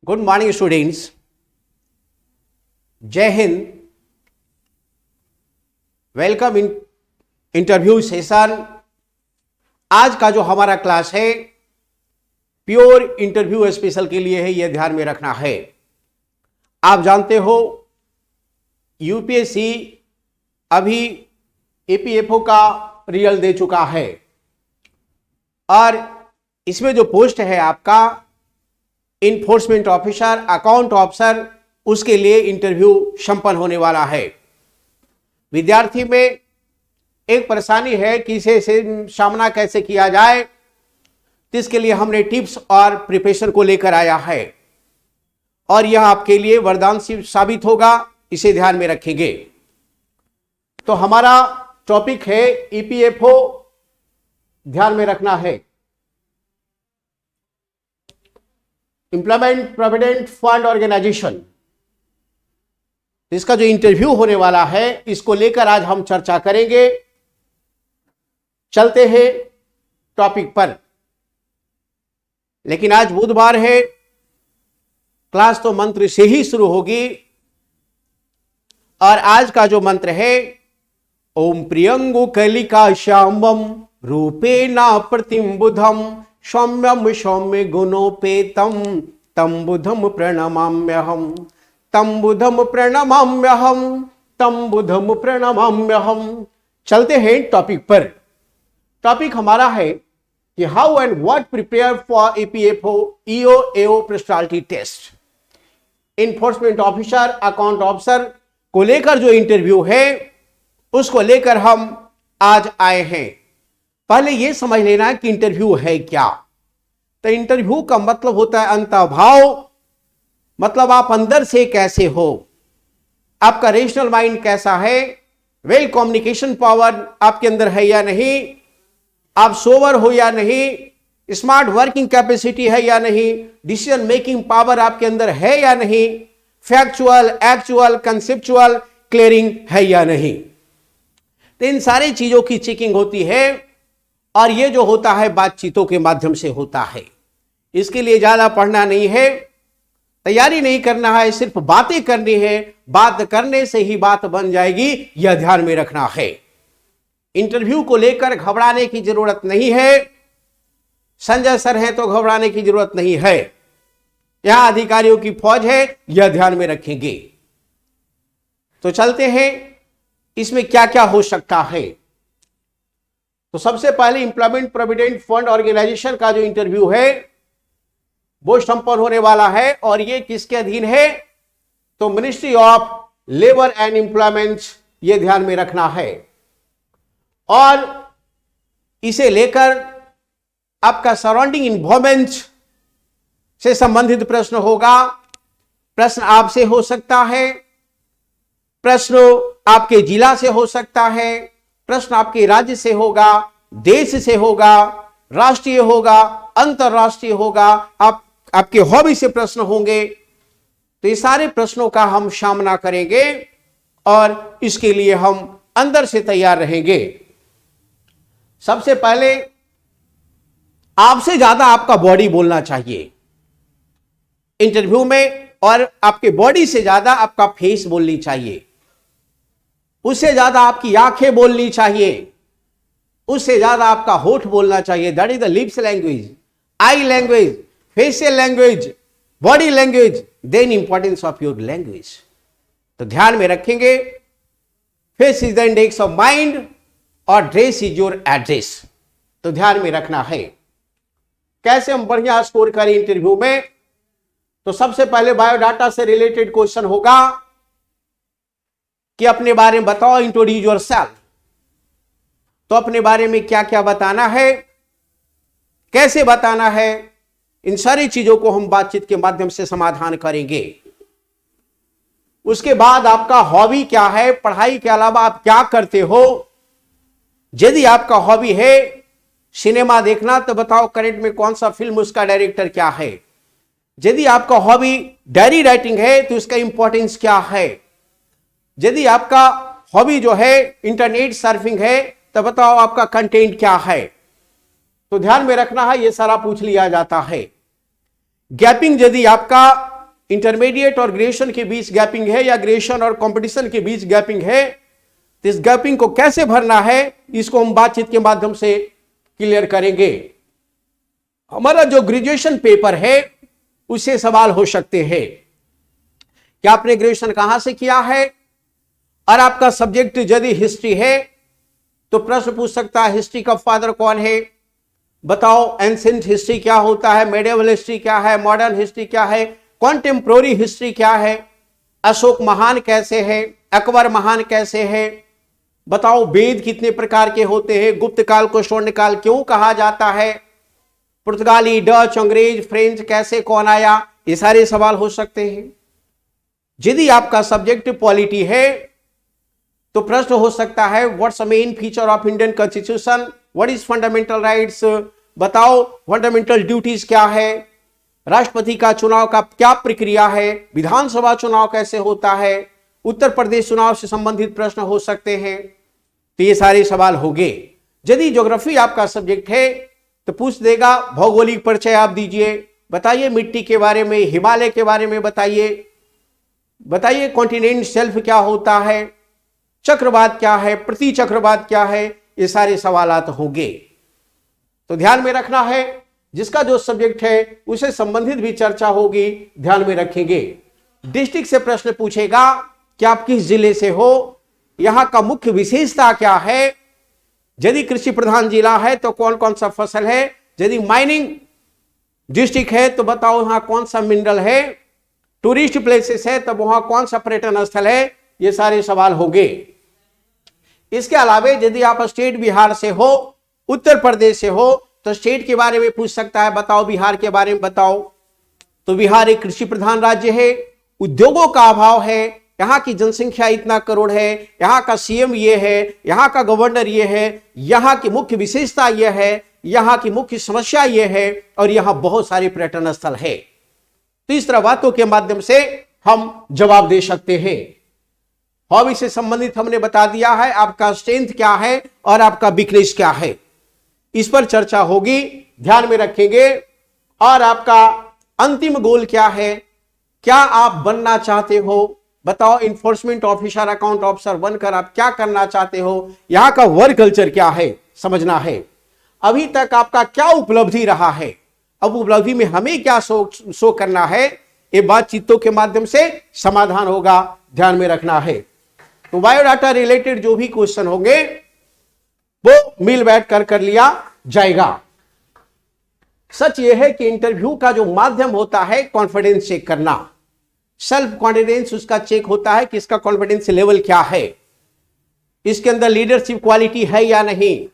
Good morning students, जय Hind. Welcome in interview session. आज का जो हमारा क्लास है प्योर इंटरव्यू स्पेशल के लिए है, यह ध्यान में रखना है। आप जानते हो यूपीएससी अभी एपीएफओ का रिजल्ट दे चुका है और इसमें जो पोस्ट है आपका इन्फोर्समेंट ऑफिसर, अकाउंट ऑफिसर, उसके लिए इंटरव्यू संपन्न होने वाला है। विद्यार्थी में एक परेशानी है कि इसे सामना कैसे किया जाए, तो इसके लिए हमने टिप्स और प्रिपरेशन को लेकर आया है और यह आपके लिए वरदान साबित होगा, इसे ध्यान में रखेंगे। तो हमारा टॉपिक है ईपीएफओ, ध्यान में रखना है, एम्प्लॉयमेंट प्रोविडेंट फंड ऑर्गेनाइजेशन। इसका जो इंटरव्यू होने वाला है इसको लेकर आज हम चर्चा करेंगे। चलते हैं टॉपिक पर। लेकिन आज बुधवार है, क्लास तो मंत्र से ही शुरू होगी और आज का जो मंत्र है ओम प्रियंगु कलिका श्यामम रूपेणा प्रतिम्बुधम सौम्यम सौम्य गुणोपेतम तम बुधम प्रणमाम्यहम, तम बुधम प्रणमाम्यहम, तम बुधम प्रणमाम्यहम। चलते हैं टॉपिक पर। टॉपिक हमारा है कि how and what prepare for EPFO EO AO personality test. Enforcement officer, account officer को लेकर जो इंटरव्यू है उसको लेकर हम आज आए हैं। पहले यह समझ लेना कि इंटरव्यू है क्या। तो इंटरव्यू का मतलब होता है अंतर्भाव, मतलब आप अंदर से कैसे हो, आपका रेशनल माइंड कैसा है, वेल कम्युनिकेशन पावर आपके अंदर है या नहीं, आप सोवर हो या नहीं, स्मार्ट वर्किंग कैपेसिटी है या नहीं, डिसीजन मेकिंग पावर आपके अंदर है या नहीं, फैक्चुअल, एक्चुअल, कंसेप्चुअल क्लियरिंग है या नहीं। तो इन सारी चीजों की चेकिंग होती है और ये जो होता है बातचीतों के माध्यम से होता है। इसके लिए ज्यादा पढ़ना नहीं है, तैयारी नहीं करना है, सिर्फ बातें करनी है। बात करने से ही बात बन जाएगी, यह ध्यान में रखना है। इंटरव्यू को लेकर घबराने की जरूरत नहीं है। संजय सर हैं तो घबराने की जरूरत नहीं है। यहां अधिकारियों की फौज है, यह ध्यान में रखेंगे। तो चलते हैं, इसमें क्या क्या हो सकता है। तो सबसे पहले एम्प्लॉयमेंट प्रोविडेंट फंड ऑर्गेनाइजेशन का जो इंटरव्यू है वो संपन्न होने वाला है और ये किसके अधीन है, तो ministry of labour and employment, ये ध्यान में रखना है। और इसे लेकर आपका सराउंडिंग इन्वायरमेंट से संबंधित प्रश्न होगा। प्रश्न आपसे हो सकता है, प्रश्न आपके जिला से हो सकता है, प्रश्न आपके राज्य से होगा, देश से होगा, राष्ट्रीय होगा, अंतरराष्ट्रीय होगा, आपके हॉबी से प्रश्न होंगे। तो ये सारे प्रश्नों का हम सामना करेंगे और इसके लिए हम अंदर से तैयार रहेंगे। सबसे पहले आपसे ज्यादा आपका बॉडी बोलना चाहिए इंटरव्यू में, और आपके बॉडी से ज्यादा आपका फेस बोलनी चाहिए, उससे ज्यादा आपकी आंखें बोलनी चाहिए, उससे ज्यादा आपका होठ बोलना चाहिए। That is the lips language, eye language, facial language, body language, then importance of your language. तो ध्यान में रखेंगे, face is the index of mind और ड्रेस इज योर एड्रेस। तो ध्यान में रखना है। कैसे हम बढ़िया स्कोर करें इंटरव्यू में, तो सबसे पहले बायोडाटा से रिलेटेड क्वेश्चन होगा कि अपने बारे में बताओ, इंट्रोड्यूस योरसेल्फ। तो अपने बारे में क्या क्या बताना है, कैसे बताना है, इन सारी चीजों को हम बातचीत के माध्यम से समाधान करेंगे। उसके बाद आपका हॉबी क्या है, पढ़ाई के अलावा आप क्या करते हो। यदि आपका हॉबी है सिनेमा देखना, तो बताओ करंट में कौन सा फिल्म, उसका डायरेक्टर क्या है। यदि आपका हॉबी डायरी राइटिंग है तो उसका इंपॉर्टेंस क्या है। यदि आपका हॉबी जो है इंटरनेट सर्फिंग है, तो बताओ आपका कंटेंट क्या है। तो ध्यान में रखना है, यह सारा पूछ लिया जाता है। गैपिंग यदि आपका इंटरमीडिएट और ग्रेजुएशन के बीच गैपिंग है या ग्रेजुएशन और कंपटीशन के बीच गैपिंग है, तो इस गैपिंग को कैसे भरना है इसको हम बातचीत के माध्यम से क्लियर करेंगे। हमारा जो ग्रेजुएशन पेपर है उससे सवाल हो सकते हैं कि आपने ग्रेजुएशन कहां से किया है और आपका सब्जेक्ट यदि हिस्ट्री है तो प्रश्न पूछ सकता है हिस्ट्री का फादर कौन है, बताओ एंशिएंट हिस्ट्री क्या होता है, मेडिएवल हिस्ट्री क्या है, मॉडर्न हिस्ट्री क्या है, कॉन्टेम्पोररी हिस्ट्री क्या है, अशोक महान कैसे है, अकबर महान कैसे है, बताओ वेद कितने प्रकार के होते हैं, गुप्त काल को स्वर्ण काल क्यों कहा जाता है, पुर्तगाली, डच, अंग्रेज, फ्रेंच कैसे कौन आया, ये सारे सवाल हो सकते हैं। यदि आपका सब्जेक्ट पॉलिटी है तो प्रश्न हो सकता है what's the main feature of Indian constitution, what is fundamental rights, बताओ फंडामेंटल ड्यूटीज क्या है, राष्ट्रपति का चुनाव का क्या प्रक्रिया है, विधानसभा चुनाव कैसे होता है, उत्तर प्रदेश चुनाव से संबंधित प्रश्न हो सकते हैं। तो ये सारे सवाल होंगे। यदि ज्योग्राफी आपका सब्जेक्ट है तो पूछ देगा भौगोलिक परिचय आप दीजिए, बताइए मिट्टी के बारे में, हिमालय के बारे में बताइए, बताइए कॉन्टिनेंट शेल्फ क्या होता है, चक्रवात क्या है, प्रति चक्रवात क्या है, ये सारे सवालात होंगे। तो ध्यान में रखना है जिसका जो सब्जेक्ट है उसे संबंधित भी चर्चा होगी, ध्यान में रखेंगे। डिस्ट्रिक्ट से प्रश्न पूछेगा कि आप किस जिले से हो, यहां का मुख्य विशेषता क्या है, यदि कृषि प्रधान जिला है तो कौन कौन सा फसल है, यदि माइनिंग डिस्ट्रिक्ट है तो बताओ वहां कौन सा मिनरल है, टूरिस्ट प्लेसेस है तो वहां कौन सा पर्यटन स्थल है, ये सारे सवाल होंगे। इसके अलावा यदि आप स्टेट बिहार से हो, उत्तर प्रदेश से हो तो स्टेट के बारे में पूछ सकता है, बताओ बिहार के बारे में बताओ। तो बिहार एक कृषि प्रधान राज्य है, उद्योगों का अभाव है, यहाँ की जनसंख्या इतना करोड़ है, यहाँ का सीएम ये है, यहाँ का गवर्नर ये है, यहाँ की मुख्य विशेषता ये है, यहाँ की मुख्य समस्या ये है और यहाँ बहुत सारे पर्यटन स्थल है। तो इस तरह बातों के माध्यम से हम जवाब दे सकते हैं। हॉबी से संबंधित हमने बता दिया है, आपका स्ट्रेंथ क्या है और आपका वीकनेस क्या है, इस पर चर्चा होगी, ध्यान में रखेंगे। और आपका अंतिम गोल क्या है, क्या आप बनना चाहते हो, बताओ इन्फोर्समेंट ऑफिसर, अकाउंट ऑफिसर बनकर आप क्या करना चाहते हो, यहां का वर्क कल्चर क्या है, समझना है। अभी तक आपका क्या उपलब्धि रहा है, अब उपलब्धि में हमें क्या शो करना है, ये बातचीतों के माध्यम से समाधान होगा, ध्यान में रखना है। तो बायोडाटा रिलेटेड जो भी क्वेश्चन होंगे वो मिल बैठ कर लिया जाएगा। सच यह है कि इंटरव्यू का जो माध्यम होता है कॉन्फिडेंस चेक करना, सेल्फ कॉन्फिडेंस उसका चेक होता है कि इसका कॉन्फिडेंस लेवल क्या है, इसके अंदर लीडरशिप क्वालिटी है या नहीं,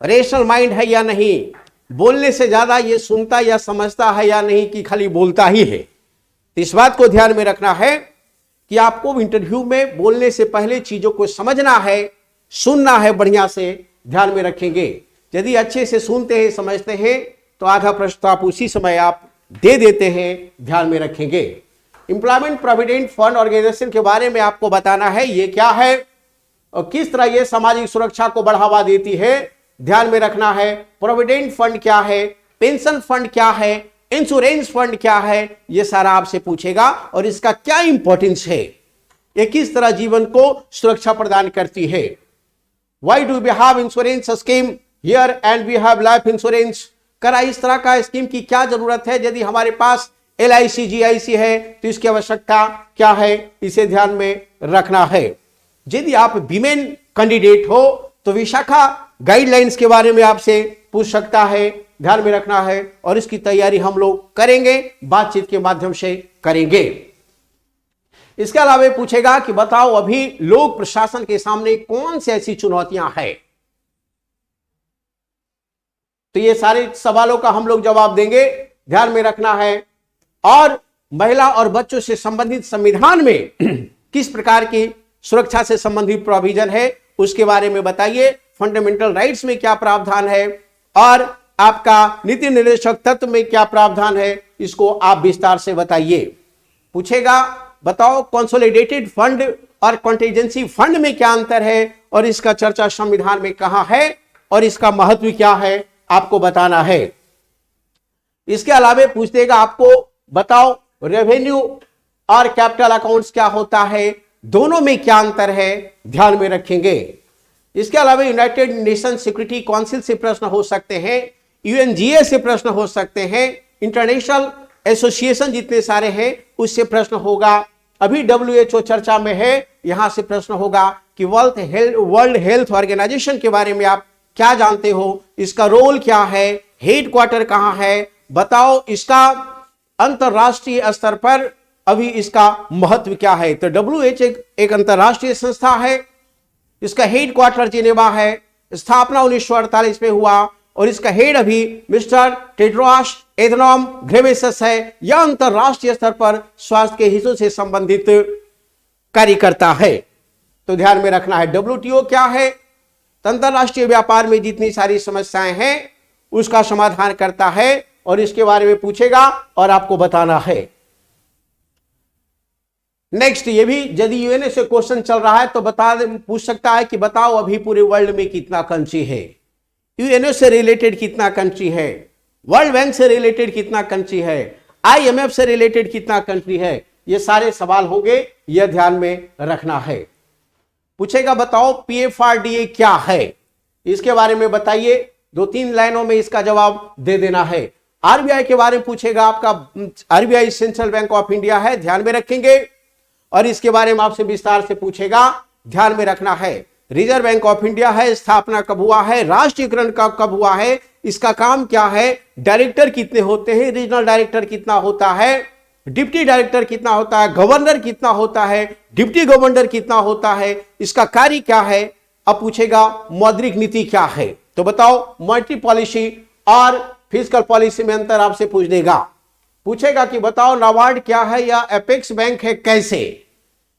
रेशनल माइंड है या नहीं, बोलने से ज्यादा ये सुनता या समझता है या नहीं कि खाली बोलता ही है। तो इस बात को ध्यान में रखना है कि आपको इंटरव्यू में बोलने से पहले चीजों को समझना है, सुनना है, बढ़िया से ध्यान में रखेंगे। यदि अच्छे से सुनते हैं, समझते हैं तो आधा प्रश्न तो आप उसी समय आप दे देते हैं, ध्यान में रखेंगे। एम्प्लॉयमेंट प्रोविडेंट फंड ऑर्गेनाइजेशन के बारे में आपको बताना है ये क्या है और किस तरह ये सामाजिक सुरक्षा को बढ़ावा देती है, ध्यान में रखना है। प्रोविडेंट फंड क्या है, पेंशन फंड क्या है, इंश्योरेंस फंड क्या है, ये सारा आपसे पूछेगा और इसका क्या इंपॉर्टेंस है, ये किस तरह जीवन को सुरक्षा प्रदान करती है। Why do we have insurance scheme here and we have life insurance, करा इस तरह का स्कीम की क्या जरूरत है, यदि हमारे पास LIC GIC है तो इसकी आवश्यकता क्या है, इसे ध्यान में रखना है। यदि आप विमेन कैंडिडेट हो तो विशाखा गाइडलाइंस के बारे में आपसे पूछ सकता है, ध्यान में रखना है और इसकी तैयारी हम लोग करेंगे, बातचीत के माध्यम से करेंगे। इसके अलावा पूछेगा कि बताओ अभी लोक प्रशासन के सामने कौन सी ऐसी चुनौतियां हैं, तो ये सारे सवालों का हम लोग जवाब देंगे, ध्यान में रखना है। और महिला और बच्चों से संबंधित संविधान में किस प्रकार की सुरक्षा से संबंधित प्रोविजन है उसके बारे में बताइए, फंडामेंटल राइट्स में क्या प्रावधान है और आपका नीति निर्देशक तत्व में क्या प्रावधान है, इसको आप विस्तार से बताइए। पूछेगा बताओ कंसोलिडेटेड फंड और कॉन्टीजेंसी फंड में क्या अंतर है और इसका चर्चा संविधान में कहां है और इसका महत्व क्या है, आपको बताना है। इसके अलावा पूछ देगा आपको बताओ रेवेन्यू और कैपिटल अकाउंट्स क्या होता है, दोनों में क्या अंतर है, ध्यान में रखेंगे। इसके अलावा यूनाइटेड नेशन सिक्योरिटी काउंसिल से प्रश्न हो सकते हैं, यूएनजीए से प्रश्न हो सकते हैं, इंटरनेशनल एसोसिएशन जितने सारे हैं उससे प्रश्न होगा। अभी WHO चर्चा में है, यहां से प्रश्न होगा कि वर्ल्ड हेल्थ ऑर्गेनाइजेशन के बारे में आप क्या जानते हो, इसका रोल क्या है, हेडक्वार्टर कहां है, बताओ इसका अंतरराष्ट्रीय स्तर पर अभी इसका महत्व क्या है। तो WHO एक अंतरराष्ट्रीय संस्था है, इसका हेडक्वार्टर जिनेवा है, स्थापना 1948 में हुआ और इसका हेड अभी मिस्टर टेड्रोस एधनॉम घेब्रेयेसस है। यह अंतरराष्ट्रीय स्तर पर स्वास्थ्य के हितों से संबंधित कार्य करता है। तो ध्यान में रखना है WTO क्या है, अंतरराष्ट्रीय व्यापार में जितनी सारी समस्याएं हैं उसका समाधान करता है और इसके बारे में पूछेगा और आपको बताना है। नेक्स्ट, ये भी यदि यूएनओ से क्वेश्चन चल रहा है तो पूछ सकता है कि बताओ अभी पूरे वर्ल्ड में कितना कंट्री है, यूएनओ से रिलेटेड कितना कंट्री है, वर्ल्ड बैंक से रिलेटेड कितना कंट्री है, IMF से रिलेटेड कितना कंट्री है। ये सारे सवाल होंगे, यह ध्यान में रखना है। पूछेगा बताओ PFRDA क्या है, इसके बारे में बताइए, 2-3 लाइनों में इसका जवाब दे देना है। RBI के बारे में पूछेगा, आपका RBI central bank of India है, ध्यान में रखेंगे, और इसके बारे में आपसे विस्तार से पूछेगा, ध्यान में रखना है। रिजर्व बैंक ऑफ इंडिया है, स्थापना कब हुआ है, राष्ट्रीयकरण कब हुआ है, इसका काम क्या है, डायरेक्टर कितने होते हैं, रीजनल डायरेक्टर कितना होता है, डिप्टी डायरेक्टर कितना होता है, गवर्नर कितना होता है, डिप्टी गवर्नर कितना होता है, इसका कार्य क्या है। अब पूछेगा मौद्रिक नीति क्या है, तो बताओ मॉनेटरी पॉलिसी और फिस्कल पॉलिसी में अंतर आपसे पूछ देगा। पूछेगा कि बताओ नाबार्ड क्या है या एपेक्स बैंक है, कैसे,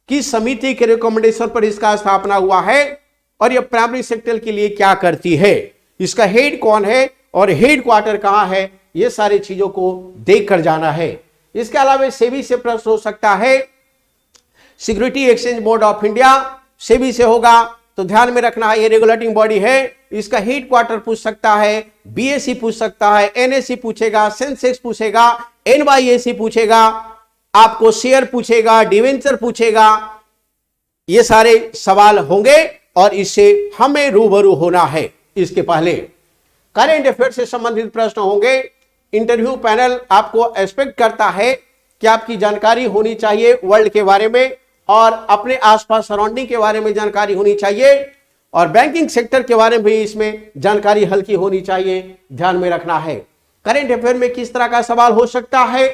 किस समिति के रिकमेंडेशन पर इसका स्थापना हुआ है और यह प्राइमरी सेक्टर के लिए क्या करती है, इसका हेड कौन है और हेड क्वार्टर कहां है, ये सारी चीजों को देख कर जाना है। इसके अलावा सेबी से प्रश्न हो सकता है, security exchange board of India SEBI से होगा, तो ध्यान में रखना है ये रेगुलेटिंग बॉडी है, इसका हेड क्वार्टर पूछ सकता है, BSE पूछ सकता है, NSE पूछेगा, सेंसेक्स पूछेगा, NYSE पूछेगा, आपको शेयर पूछेगा, डिवेंचर पूछेगा, ये सारे सवाल होंगे और इससे हमें रूबरू होना है। इसके पहले करंट अफेयर से संबंधित प्रश्न होंगे। इंटरव्यू पैनल आपको एक्सपेक्ट करता है कि आपकी जानकारी होनी चाहिए वर्ल्ड के बारे में और अपने आसपास सराउंडिंग के बारे में जानकारी होनी चाहिए और बैंकिंग सेक्टर के बारे में भी इसमें जानकारी हल्की होनी चाहिए, ध्यान में रखना है। करंट अफेयर में किस तरह का सवाल हो सकता है,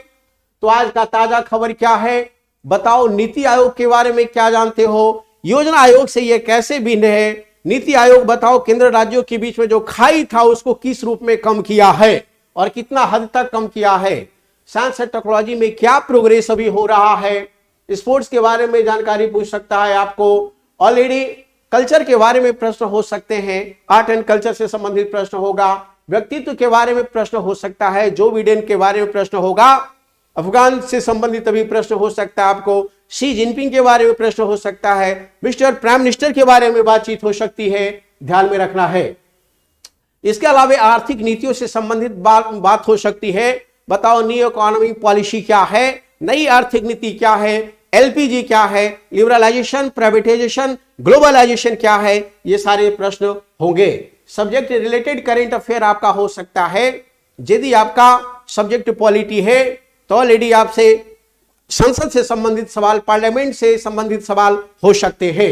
तो आज का ताजा खबर क्या है, बताओ नीति आयोग के बारे में क्या जानते हो, योजना आयोग से यह कैसे भिन्न है, नीति आयोग बताओ केंद्र राज्यों के बीच में जो खाई था उसको किस रूप में कम किया है और कितना हद तक कम किया है, साइंस एंड टेक्नोलॉजी में क्या प्रोग्रेस अभी हो रहा है, स्पोर्ट्स के बारे में जानकारी पूछ सकता है आपको, ऑलरेडी कल्चर के बारे में प्रश्न हो सकते हैं, आर्ट एंड कल्चर से संबंधित प्रश्न होगा, व्यक्तित्व के बारे में प्रश्न हो सकता है, जो बिडेन के बारे में प्रश्न होगा, अफगान से संबंधित अभी प्रश्न हो सकता है आपको, शी जिनपिंग के बारे में प्रश्न हो सकता है, मिस्टर प्राइम मिनिस्टर के बारे में बातचीत हो सकती है, ध्यान में रखना है। इसके अलावा आर्थिक नीतियों से संबंधित बात हो सकती है, बताओ न्यू इकोनॉमी पॉलिसी क्या है, नई आर्थिक नीति क्या है, LPG क्या है, लिबरलाइजेशन, प्राइवेटाइजेशन, ग्लोबलाइजेशन क्या है, ये सारे प्रश्न होंगे। सब्जेक्ट रिलेटेड करंट अफेयर आपका हो सकता है, यदि आपका सब्जेक्ट पॉलिटी है तो ऑलरेडी आपसे संसद से संबंधित सवाल, पार्लियामेंट से संबंधित सवाल हो सकते हैं।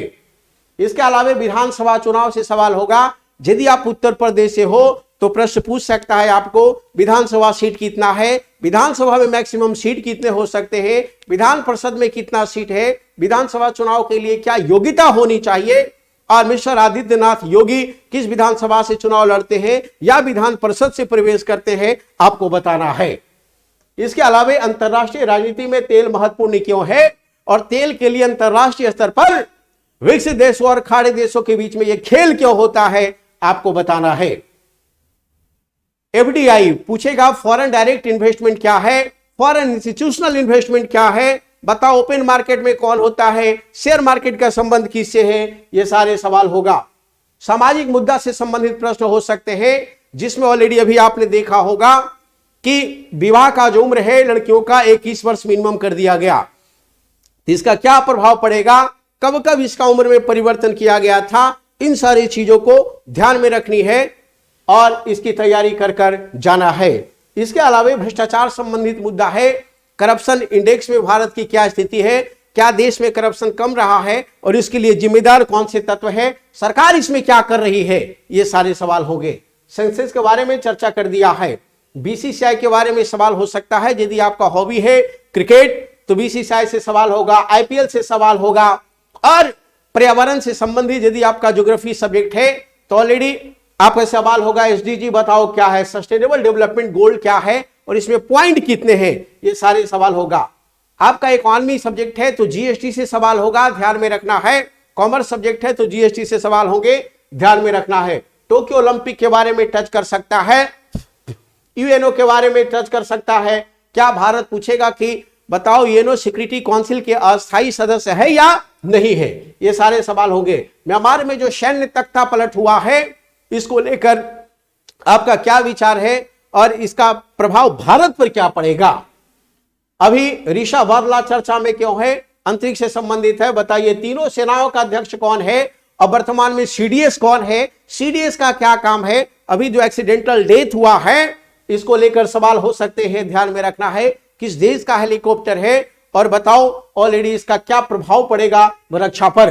इसके अलावा विधानसभा चुनाव से सवाल होगा, यदि आप उत्तर प्रदेश से हो तो प्रश्न पूछ सकता है आपको विधानसभा सीट कितना है, विधानसभा में मैक्सिमम सीट कितने हो सकते हैं, विधान परिषद में कितना सीट है, विधानसभा चुनाव के लिए क्या योग्यता होनी चाहिए और मिस्टर आदित्यनाथ योगी किस विधानसभा से चुनाव लड़ते हैं या विधान परिषद से प्रवेश करते हैं, आपको बताना है। इसके अलावा अंतरराष्ट्रीय राजनीति में तेल महत्वपूर्ण क्यों है और तेल के लिए अंतरराष्ट्रीय स्तर पर विकसित देशों और खाड़ी देशों के बीच में यह खेल क्यों होता है, आपको बताना है। FDI पूछेगा फॉरेन डायरेक्ट इन्वेस्टमेंट क्या है, फॉरेन इंस्टीट्यूशनल इन्वेस्टमेंट क्या है, बताओ ओपन मार्केट में कौन होता है, शेयर मार्केट का संबंध किससे है, ये सारे सवाल होगा। सामाजिक मुद्दा से संबंधित प्रश्न हो सकते हैं, जिसमें ऑलरेडी अभी आपने देखा होगा कि विवाह का जो उम्र है लड़कियों का 21 वर्ष मिनिमम कर दिया गया, तो इसका क्या प्रभाव पड़ेगा, कब कब इसका उम्र में परिवर्तन किया गया था, इन सारी चीजों को ध्यान में रखनी है और इसकी तैयारी कर कर जाना है। इसके अलावा भ्रष्टाचार संबंधित मुद्दा है, करप्शन इंडेक्स में भारत की क्या स्थिति है, क्या देश में करप्शन कम रहा है और इसके लिए जिम्मेदार कौन से तत्व है, सरकार इसमें क्या कर रही है, ये सारे सवाल होंगे। सेंसस के बारे में चर्चा कर दिया है, बीसीसीआई के बारे में सवाल हो सकता है, यदि आपका हॉबी है क्रिकेट तो बीसीसीआई से सवाल होगा, आईपीएल से सवाल होगा, और पर्यावरण से संबंधित यदि आपका ज्योग्राफी सब्जेक्ट है तो ऑलरेडी आपका सवाल होगा एसडीजी बताओ क्या है, सस्टेनेबल डेवलपमेंट गोल क्या है और इसमें पॉइंट कितने हैं, ये सारे सवाल होगा। आपका इकोनॉमी सब्जेक्ट है तो जीएसटी से सवाल होगा, ध्यान में रखना है। कॉमर्स सब्जेक्ट है तो जीएसटी से सवाल होंगे, ध्यान में रखना है। टोक्यो ओलंपिक के बारे में टच कर सकता है, यूएनओ के बारे में टच कर सकता है। क्या भारत पूछेगा कि बताओ यूएनओ सिक्योरिटी काउंसिल के अस्थायी सदस्य है या नहीं है, ये सारे सवाल होंगे। म्यांमार में जो सैन्य तख्ता पलट हुआ है इसको लेकर आपका क्या विचार है और इसका प्रभाव भारत पर क्या पड़ेगा। अभी ऋषा वर्ला चर्चा में क्यों है, अंतरिक्ष से संबंधित है, बताइए तीनों सेनाओं का अध्यक्ष कौन है और वर्तमान में सीडीएस कौन है, सीडीएस का क्या काम है। अभी जो एक्सीडेंटल डेथ हुआ है इसको लेकर सवाल हो सकते हैं, ध्यान में रखना है। किस देश का हेलीकॉप्टर है और बताओ ऑलरेडी इसका क्या प्रभाव पड़ेगा रक्षा पर।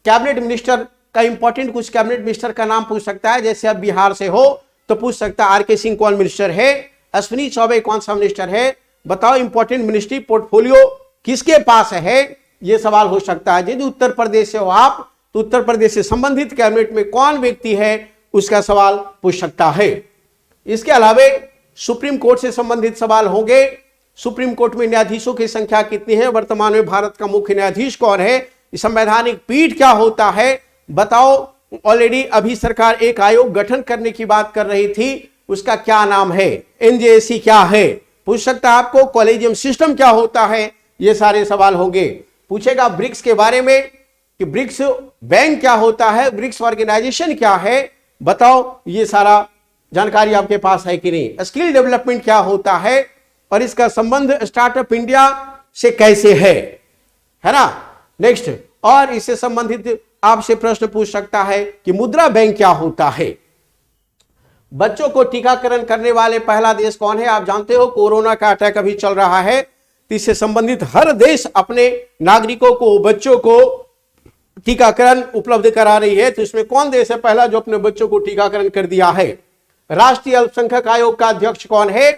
कैबिनेट मिनिस्टर का इंपॉर्टेंट कुछ कैबिनेट मिनिस्टर का नाम पूछ सकता है, जैसे अब बिहार से हो तो पूछ सकता है आरके सिंह कौन मिनिस्टर है, अश्विनी चौबे कौन सा मिनिस्टर है, बताओ इंपॉर्टेंट मिनिस्ट्री पोर्टफोलियो किसके पास है, यह सवाल हो सकता है। यदि उत्तर प्रदेश से हो आप तो उत्तर प्रदेश से संबंधित कैबिनेट में कौन व्यक्ति है उसका सवाल पूछ सकता है। इसके अलावा सुप्रीम कोर्ट से संबंधित सवाल होंगे, सुप्रीम कोर्ट में न्यायाधीशों की संख्या कितनी है, वर्तमान में भारत का मुख्य न्यायाधीश कौन है, संवैधानिक पीठ क्या होता है, बताओ ऑलरेडी अभी सरकार एक आयोग गठन करने की बात कर रही थी, उसका क्या नाम है, एनजेएसी क्या है, पूछ सकता है आपको कॉलेजियम सिस्टम क्या होता है, ये सारे सवाल होंगे। पूछेगा ब्रिक्स के बारे में कि ब्रिक्स बैंक क्या होता है, ब्रिक्स ऑर्गेनाइजेशन क्या है, बताओ ये सारा जानकारी आपके पास है कि नहीं। स्किल डेवलपमेंट क्या होता है और इसका संबंध स्टार्टअप इंडिया से कैसे है ना। नेक्स्ट, और इससे संबंधित आपसे प्रश्न पूछ सकता है कि मुद्रा बैंक क्या होता है। बच्चों को टीकाकरण करने वाले पहला देश कौन है, आप जानते हो कोरोना का अटैक अभी चल रहा है, तो इससे संबंधित हर देश अपने नागरिकों को, बच्चों को टीकाकरण उपलब्ध करा रही है, तो इसमें कौन देश है पहला जो अपने बच्चों को टीकाकरण कर दिया है। राष्ट्रीय अल्पसंख्यक आयोग का अध्यक्ष कौन है,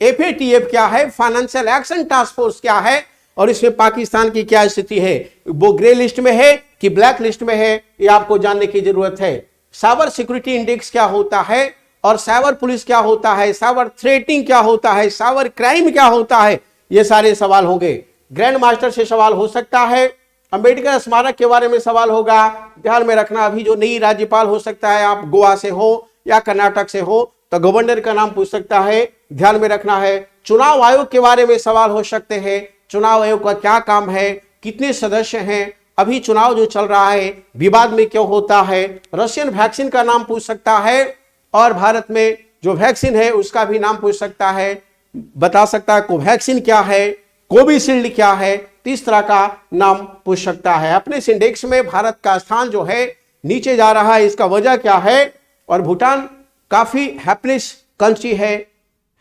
एफएटीएफ क्या है, फाइनेंशियल एक्शन टास्क फोर्स क्या है और इसमें पाकिस्तान की क्या स्थिति है, वो ग्रे लिस्ट में है कि ब्लैक लिस्ट में है, ये आपको जानने की जरूरत है। साइबर सिक्योरिटी इंडेक्स क्या होता है और साइबर पुलिस क्या होता है, साइबर थ्रेटिंग क्या होता है, साइबर क्राइम क्या होता है, ये सारे सवाल होंगे। ग्रैंड मास्टर से सवाल हो सकता है, अंबेडकर स्मारक के बारे में सवाल होगा, ध्यान में रखना। अभी जो नई राज्यपाल हो सकता है, आप गोवा से हो या कर्नाटक से हो तो गवर्नर का नाम पूछ सकता है, ध्यान में रखना है। चुनाव आयोग के बारे में सवाल हो सकते हैं, चुनाव आयोग का क्या काम है, कितने सदस्य हैं, अभी चुनाव जो चल रहा है विवाद में क्यों होता है। रशियन वैक्सीन का नाम पूछ सकता है और भारत में जो वैक्सीन है उसका भी नाम पूछ सकता है, बता सकता है कोवैक्सीन क्या है, कोविशील्ड क्या है, इस तरह का नाम पूछ सकता है। अपने इस इंडेक्स में भारत का स्थान जो है नीचे जा रहा है, इसका वजह क्या है, और भूटान काफी हैप्पीनेस कंट्री है,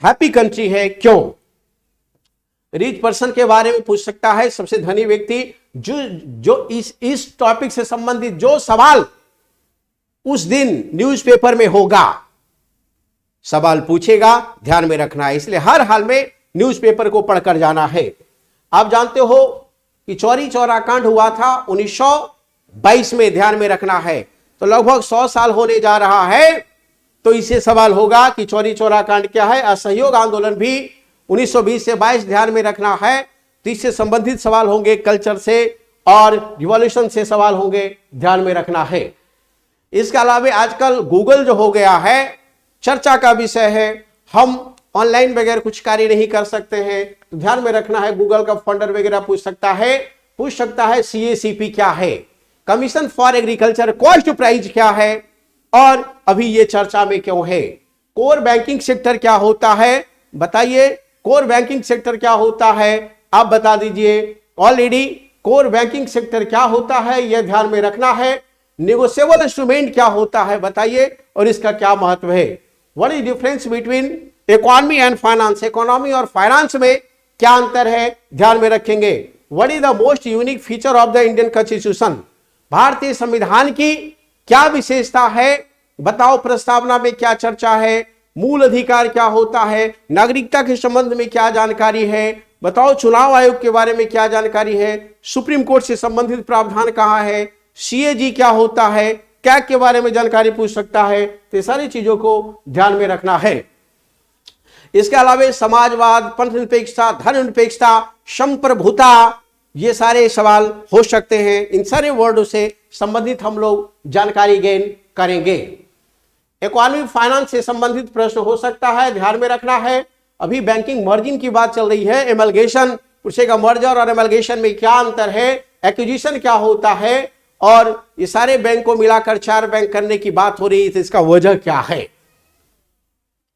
हैप्पी कंट्री है, क्यों। रिच पर्सन के बारे में पूछ सकता है, सबसे धनी व्यक्ति, जो इस टॉपिक से संबंधित जो सवाल उस दिन न्यूज़पेपर में होगा, सवाल पूछेगा, ध्यान में रखना है। इसलिए हर हाल में न्यूज़पेपर को पढ़कर जाना है। आप जानते हो कि चौरी चौरा कांड हुआ था 1922 में, ध्यान में रखना है, तो लगभग 100 साल होने जा रहा है। तो इससे सवाल होगा कि चौरी चौरा कांड क्या है। असहयोग आंदोलन भी 1920 से 22, ध्यान में रखना है। तो इससे संबंधित सवाल होंगे, कल्चर से और रिवॉल्यूशन से सवाल होंगे, ध्यान में रखना है। इसके अलावा आजकल गूगल जो हो गया है चर्चा का विषय है, हम ऑनलाइन बगैर कुछ कार्य नहीं कर सकते हैं, तो ध्यान में रखना है। गूगल का फंडर वगैरह पूछ सकता है सीएसीपी क्या है, commission for agriculture cost price क्या है और अभी ये चर्चा में क्यों है। कोर बैंकिंग सेक्टर क्या होता है, बताइए कोर बैंकिंग सेक्टर क्या होता है, आप बता दीजिए। ऑलरेडी कोर बैंकिंग सेक्टर क्या होता है यह ध्यान में रखना है। नेगोशिएबल इंस्ट्रूमेंट क्या होता है बताइए, और इसका क्या महत्व है। What is difference between economy and finance, economy और फाइनेंस में क्या अंतर है, ध्यान में रखेंगे। What is the most unique feature of the Indian constitution, भारतीय संविधान की क्या विशेषता है, बताओ। प्रस्तावना में क्या चर्चा है, मूल अधिकार क्या होता है, नागरिकता के संबंध में क्या जानकारी है, बताओ। चुनाव आयोग के बारे में क्या जानकारी है, सुप्रीम कोर्ट से संबंधित प्रावधान कहां है, सीएजी क्या होता है, कैग के बारे में जानकारी पूछ सकता है। तो सारी चीजों को ध्यान में रखना है। इसके अलावा समाजवाद, पंथ निरपेक्षता, धर्म निरपेक्षता, संप्रभुता, ये सारे सवाल हो सकते हैं। इन सारे वर्डों से संबंधित हम लोग जानकारी गेन करेंगे। इकोनॉमी फाइनेंस से संबंधित प्रश्न हो सकता है, ध्यान में रखना है। अभी बैंकिंग मर्जिंग की बात चल रही है, एमलगेशन पूछेगा, मर्जर और एमलगेशन में क्या अंतर है, एक्विजिशन क्या होता है, और ये सारे बैंक को मिलाकर 4 बैंक करने की बात हो रही है, तो इसका वजह क्या है।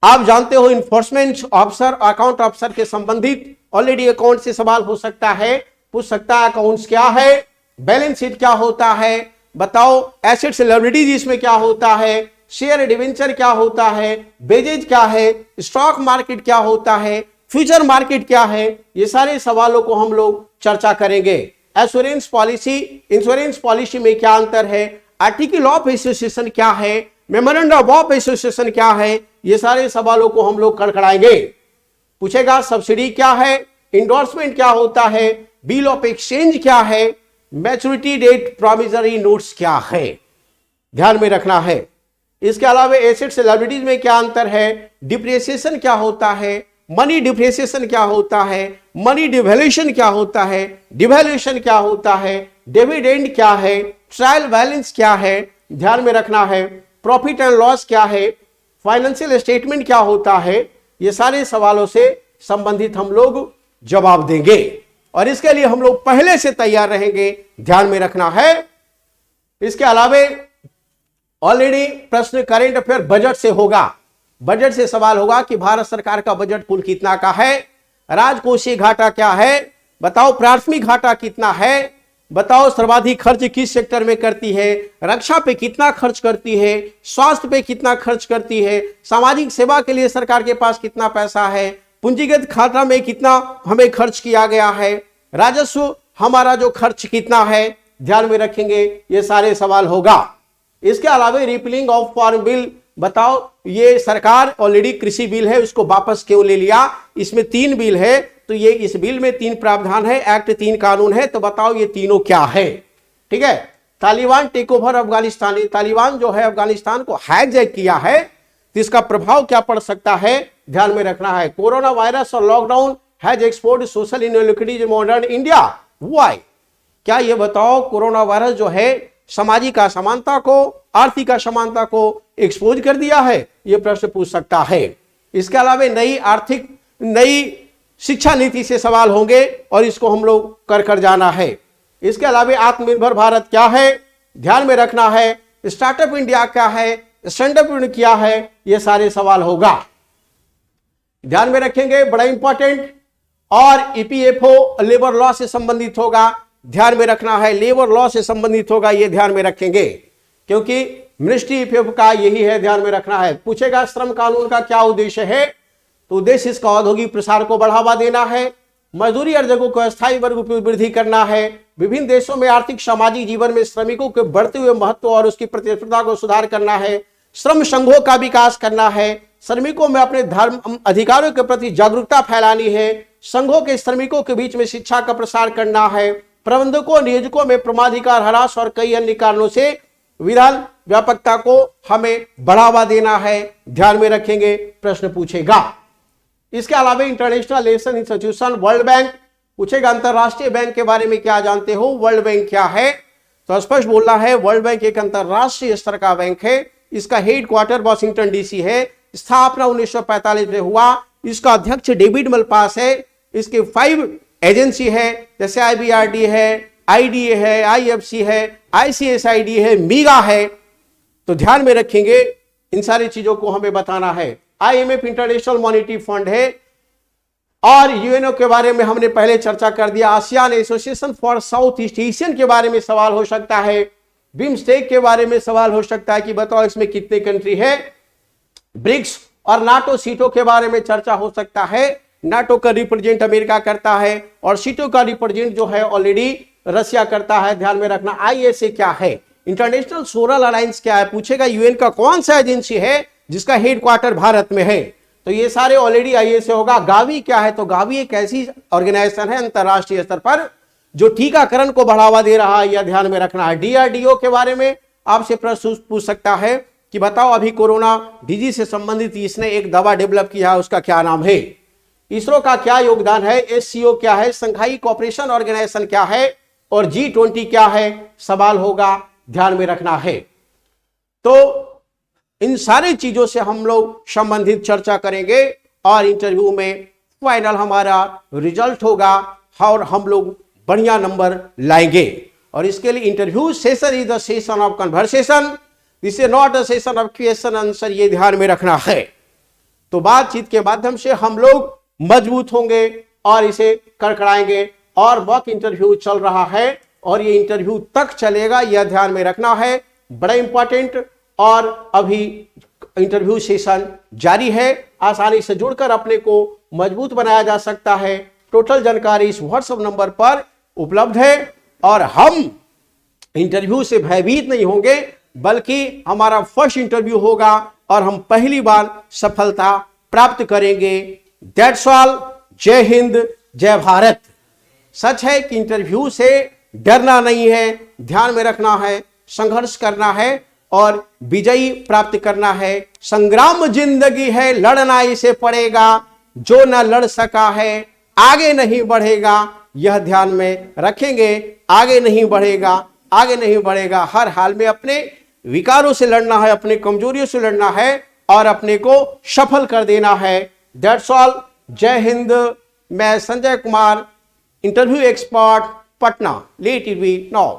आप जानते हो इन्फोर्समेंट ऑफिसर, अकाउंट ऑफिसर के संबंधित ऑलरेडी अकाउंट से सवाल हो सकता है, पूछ सकता है। अकाउंट्स क्या है, बैलेंस शीट क्या होता है, बताओ। एसेट्स लायबिलिटीज इसमें क्या होता है, शेयर डिवेंचर क्या होता है, बेजेज क्या है, स्टॉक मार्केट क्या होता है, फ्यूचर मार्केट क्या है, ये सारे सवालों को हम लोग चर्चा करेंगे। एश्योरेंस पॉलिसी, इंश्योरेंस पॉलिसी में क्या अंतर है, आर्टिकल ऑफ एसोसिएशन क्या है, मेमोरेंडम ऑफ एसोसिएशन क्या है, ये सारे सवालों को हम लोग कड़कड़ाएंगे। पूछेगा सब्सिडी क्या है, इंडोर्समेंट क्या होता है, बिल ऑफ एक्सचेंज क्या है, मैच्योरिटी डेट प्रॉमिसरी नोट्स क्या है, ध्यान में रखना है। इसके अलावा एसेट्स लायबिलिटीज में क्या अंतर है, डिप्रिसिएशन क्या होता है, मनी डिप्रिसिएशन क्या होता है, मनी डिवैल्यूएशन क्या होता है, डिवैल्यूएशन क्या होता है, डिविडेंड क्या है, ट्रायल बैलेंस क्या है, ध्यान में रखना है। प्रॉफिट एंड लॉस क्या है, फाइनेंशियल स्टेटमेंट क्या होता है, ये सारे सवालों से संबंधित हम लोग जवाब देंगे, और इसके लिए हम लोग पहले से तैयार रहेंगे, ध्यान में रखना है। इसके अलावा ऑलरेडी प्रश्न करेंट अफेयर बजट से होगा, बजट से सवाल होगा कि भारत सरकार का बजट कुल कितना का है, राजकोषीय घाटा क्या है, बताओ। प्राथमिक घाटा कितना है, बताओ। सर्वाधिक खर्च किस सेक्टर में करती है, रक्षा पे कितना खर्च करती है, स्वास्थ्य पे कितना खर्च करती है, सामाजिक सेवा के लिए सरकार के पास कितना पैसा है, पूंजीगत खाता में कितना हमें खर्च किया गया है, राजस्व हमारा जो खर्च कितना है, ध्यान में रखेंगे। ये सारे सवाल होगा। इसके अलावा रिपीलिंग ऑफ फार्म बिल, बताओ। ये सरकार ऑलरेडी कृषि बिल है, उसको वापस क्यों ले लिया, इसमें 3 बिल है, तो ये इस बिल में 3 प्रावधान है, एक्ट 3 कानून है, तो बताओ ये तीनों क्या है, ठीक है। तालिबान टेक ओवर अफगानिस्तान, तालिबान जो है अफगानिस्तान को हाईजैक किया है, तो इसका प्रभाव क्या पड़ सकता है, ध्यान में रखना है। कोरोना वायरस और lockdown has exposed social inequalities in modern India, why, क्या ये बताओ कोरोना वायरस जो है सामाजिक असमानता को, आर्थिक असमानता को एक्सपोज कर दिया है, ये प्रश्न पूछ सकता है। इसके अलावा नई शिक्षा नीति से सवाल होंगे, और इसको हम लोग कर जाना है। इसके अलावा आत्मनिर्भर भारत क्या है, ध्यान में रखना है। स्टार्टअप इंडिया क्या है, स्टैंडअप इंडिया क्या है, ये सारे सवाल होगा, ध्यान में रखेंगे, बड़ा इंपॉर्टेंट। और ईपीएफओ लेबर लॉ से संबंधित होगा, ध्यान में रखना है, लेबर लॉ से संबंधित होगा, ये ध्यान में रखेंगे, क्योंकि मिनिस्ट्री ईपीएफओ का यही है, ध्यान में रखना है। पूछेगा श्रम कानून का क्या उद्देश्य है, तो उद्देश्य इसका औद्योगिक प्रसार को बढ़ावा देना है, मजदूरी अर्जकों को अस्थायी वर्ग में वृद्धि करना है, विभिन्न देशों में आर्थिक सामाजिक जीवन में श्रमिकों के बढ़ते हुए महत्व और उसकी प्रतिस्पर्धा को सुधार करना है, श्रम संघों का विकास करना है, श्रमिकों में अपने धर्म अधिकारों के प्रति जागरूकता फैलानी है, संघों के श्रमिकों के बीच में शिक्षा का प्रसार करना है, प्रबंधकों नियोजकों में प्रमाधिकार ह्रास और कई अन्य कारणों से विधान व्यापकता को हमें बढ़ावा देना है, ध्यान में रखेंगे, प्रश्न पूछेगा। इसके अलावा international relation institution, world bank पूछेगा, अंतरराष्ट्रीय बैंक के बारे में क्या जानते हो, वर्ल्ड बैंक क्या है, तो स्पष्ट बोलना है, वर्ल्ड बैंक एक अंतरराष्ट्रीय स्तर का बैंक है, इसका हेड क्वार्टर वॉशिंगटन डीसी है, स्थापना 1945 में हुआ, इसका अध्यक्ष डेविड मलपास है, इसके 5 एजेंसी है, जैसे IBRD है, IDA है, IFC है, ICSID है, मीगा है, तो ध्यान में रखेंगे, इन सारी चीजों को हमें बताना है। IMF इंटरनेशनल मॉनेटरी फंड है, और यूएनओ के बारे में हमने पहले चर्चा कर दिया। ASEAN association for south east Asian के बारे में सवाल हो सकता है। बिम्स्टेक के बारे में सवाल हो सकता है कि बताओ इसमें कितने कंट्री है। ब्रिक्स और नाटो सीटो के बारे में चर्चा हो सकता है। नाटो का रिप्रेजेंट अमेरिका करता है और सीटो का रिप्रेजेंट जो है ऑलरेडी रशिया करता है, ध्यान में रखना। आईएसए क्या है, इंटरनेशनल सोलर अलायंस क्या है, पूछेगा यूएन का कौन सा एजेंसी है जिसका हेडक्वार्टर भारत में है, तो ये सारे ऑलरेडी आईएसए होगा। गावी क्या है, तो गावी एक ऐसी ऑर्गेनाइजेशन है अंतरराष्ट्रीय स्तर पर जो टीकाकरण को बढ़ावा दे रहा है, यह ध्यान में रखना है। डीआरडीओ के बारे में आपसे प्रश्न पूछ सकता है कि बताओ अभी कोरोना डिजीज से संबंधित इसने एक दवा डेवलप किया है, उसका क्या नाम है। इसरो का क्या योगदान है, एससीओ क्या है, संघाई कोऑपरेशन ऑर्गेनाइजेशन क्या है और G20 क्या है, सवाल होगा, ध्यान में रखना है। तो इन सारी चीजों से हम लोग संबंधित चर्चा करेंगे और इंटरव्यू में फाइनल हमारा रिजल्ट होगा और हम लोग बढ़िया नंबर लाएंगे। और इसके लिए interview session is the session of conversation, this is not a session of question answer, ये ध्यान में रखना है। तो बातचीत के माध्यम से हम लोग मजबूत होंगे और इसे कड़कड़ाएंगे। और मॉक इंटरव्यू चल रहा है और ये इंटरव्यू तक चलेगा, यह ध्यान में रखना है, बड़ा इंपॉर्टेंट। और अभी इंटरव्यू सेशन जारी है, आसानी से जुड़कर अपने को मजबूत बनाया जा सकता है। टोटल जानकारी इस व्हाट्सएप नंबर पर उपलब्ध है और हम इंटरव्यू से भयभीत नहीं होंगे, बल्कि हमारा फर्स्ट इंटरव्यू होगा और हम पहली बार सफलता प्राप्त करेंगे। That's all. जय हिंद, जय भारत। सच है कि इंटरव्यू से डरना नहीं है, ध्यान में रखना है, संघर्ष करना है और विजयी प्राप्त करना है। संग्राम जिंदगी है, लड़ना इसे पड़ेगा, जो न लड़ सका है आगे नहीं बढ़ेगा, यह ध्यान में रखेंगे। आगे नहीं बढ़ेगा, आगे नहीं बढ़ेगा, हर हाल में अपने विकारों से लड़ना है, अपने कमजोरियों से लड़ना है और अपने को सफल कर देना है। That's all. जय हिंद। मैं Sanjay Kumar, interview expert, Patna. Let it be now.